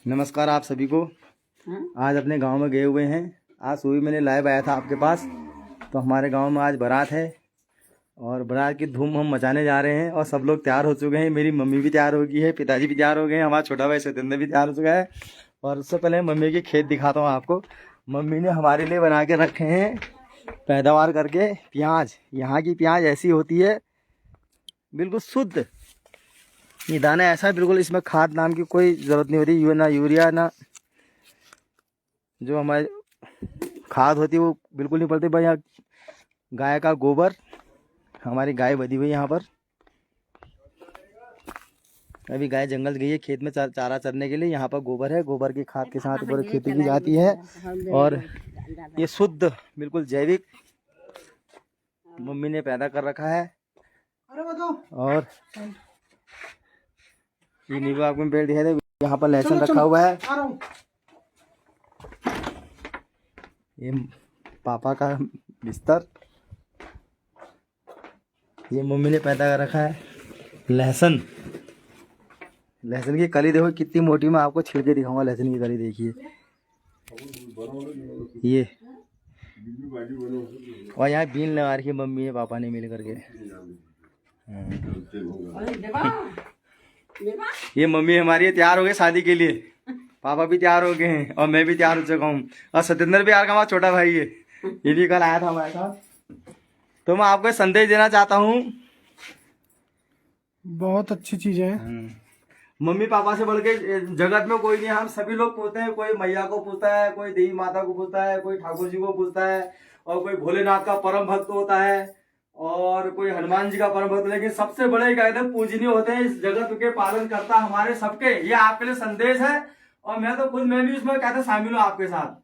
नमस्कार आप सभी को। आज अपने गांव में गए हुए हैं। आज सुबह मैंने लाइव आया था आपके पास। तो हमारे गांव में आज बारात है और बारात की धूम हम मचाने जा रहे हैं और सब लोग तैयार हो चुके हैं। मेरी मम्मी भी तैयार हो गई है, पिताजी भी तैयार हो गए हैं, हमारा छोटा भाई सत्येंद्र भी तैयार हो चुका है। और उससे पहले मम्मी के खेत दिखाता हूँ आपको। मम्मी ने हमारे लिए बना के रखे हैं पैदावार करके प्याज। यहाँ की प्याज ऐसी होती है बिल्कुल शुद्ध। ये दाना ऐसा है बिल्कुल, इसमें खाद नाम की कोई ज़रूरत नहीं होती, ना यूरिया ना जो हमारे खाद होती है वो बिल्कुल नहीं पड़ती। भाई यहाँ गाय का गोबर, हमारी गाय बधी हुई यहाँ पर। अभी गाय जंगल गई है खेत में चारा चरने के लिए। यहाँ पर गोबर है, गोबर की खाद के साथ पूरी खेती की जाती है और ये शुद्ध बिल्कुल जैविक मम्मी ने पैदा कर रखा है। और ये नींबू आपको पेड़ दिखाई दे, यहाँ पर लहसुन रखा हुआ है। ये पापा का बिस्तर, ये मम्मी ने पैदा कर रखा है लहसुन। लहसुन की कली देखो कितनी मोटी, मैं आपको छिल के दिखाऊंगा। लहसुन की कली देखिए ये। और यहाँ बीन लगा रखी है मम्मी पापा ने मिल करके। ये मम्मी हमारी तैयार हो गई शादी के लिए, पापा भी तैयार हो गए हैं और मैं भी तैयार हो चुका हूँ। और सत्येंद्र भी यार का हमारा छोटा भाई है, ये भी कल आया था हमारे साथ। तो मैं आपको संदेश देना चाहता हूँ, बहुत अच्छी चीज है। मम्मी पापा से बढ़ के जगत में कोई नहीं। हम सभी लोग पूछते हैं, कोई मैया को पूछता है, कोई देवी माता को पूछता है, कोई ठाकुर जी को पूछता है, और कोई भोलेनाथ का परम भक्त होता है, और कोई हनुमान जी का परम भक्त। लेकिन सबसे बड़े कहते हैं पूजनीय होते हैं इस जगत के पालन करता हमारे सबके। ये आपके लिए संदेश है और मैं भी उसमें कहते शामिल हूँ आपके साथ।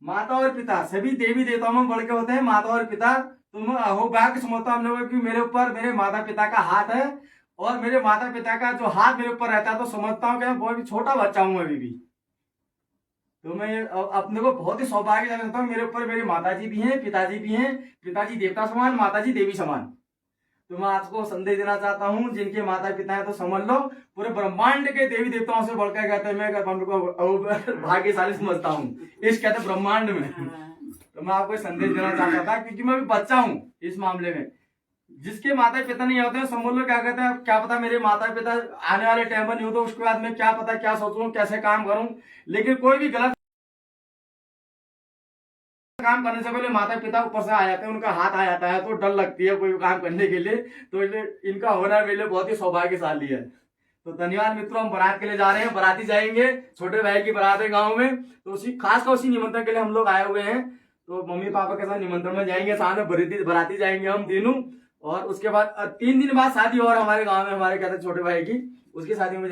माता और पिता सभी देवी देवताओं में बढ़ के होते हैं माता और पिता। तुम अहोभाग्य समझता हम लोगों की मेरे ऊपर मेरे माता पिता का हाथ है, और मेरे माता पिता का जो हाथ मेरे ऊपर रहता है तो समझता हूँ कि मैं बहुत छोटा बच्चा हूँ अभी भी। तो मैं अपने को बहुत ही सौभाग्य समझता हूँ। मेरे ऊपर मेरे माताजी भी हैं, पिताजी भी हैं। पिताजी देवता समान, माताजी देवी समान। तो मैं आपको संदेश देना चाहता हूँ, जिनके माता पिता है तो समझ लो पूरे ब्रह्मांड के देवी देवताओं से बढ़कर कहते हैं मैं भाग्यशाली समझता हूँ इस कहते ब्रह्मांड में। तो मैं आपको संदेश देना चाहता था क्योंकि मैं भी बच्चा हूँ इस मामले में। जिसके माता पिता नहीं होते हैं समझ लो क्या कहते हैं, क्या पता मेरे माता पिता आने वाले टाइम में नहीं हो तो उसके बाद में क्या पता क्या सोचूं, कैसे काम करूं। लेकिन कोई भी गलत काम करने से पहले माता पिता ऊपर से आ जाते हैं, उनका हाथ आ जाता है तो डर लगती है कोई काम करने के लिए। तो इनका होना मेरे लिए बहुत ही सौभाग्यशाली है। तो धन्यवाद मित्रों। हम बारात के लिए जा रहे हैं, बाराती जाएंगे, छोटे भाई की बारात है गाँव में। तो उसी निमंत्रण के लिए हम लोग आए हुए हैं। तो मम्मी पापा के साथ निमंत्रण में जाएंगे, साथ में बाराती जाएंगे हम तीनों। और उसके बाद 3 दिन बाद शादी और हमारे गांव में हमारे कहते छोटे भाई की, उसकी शादी में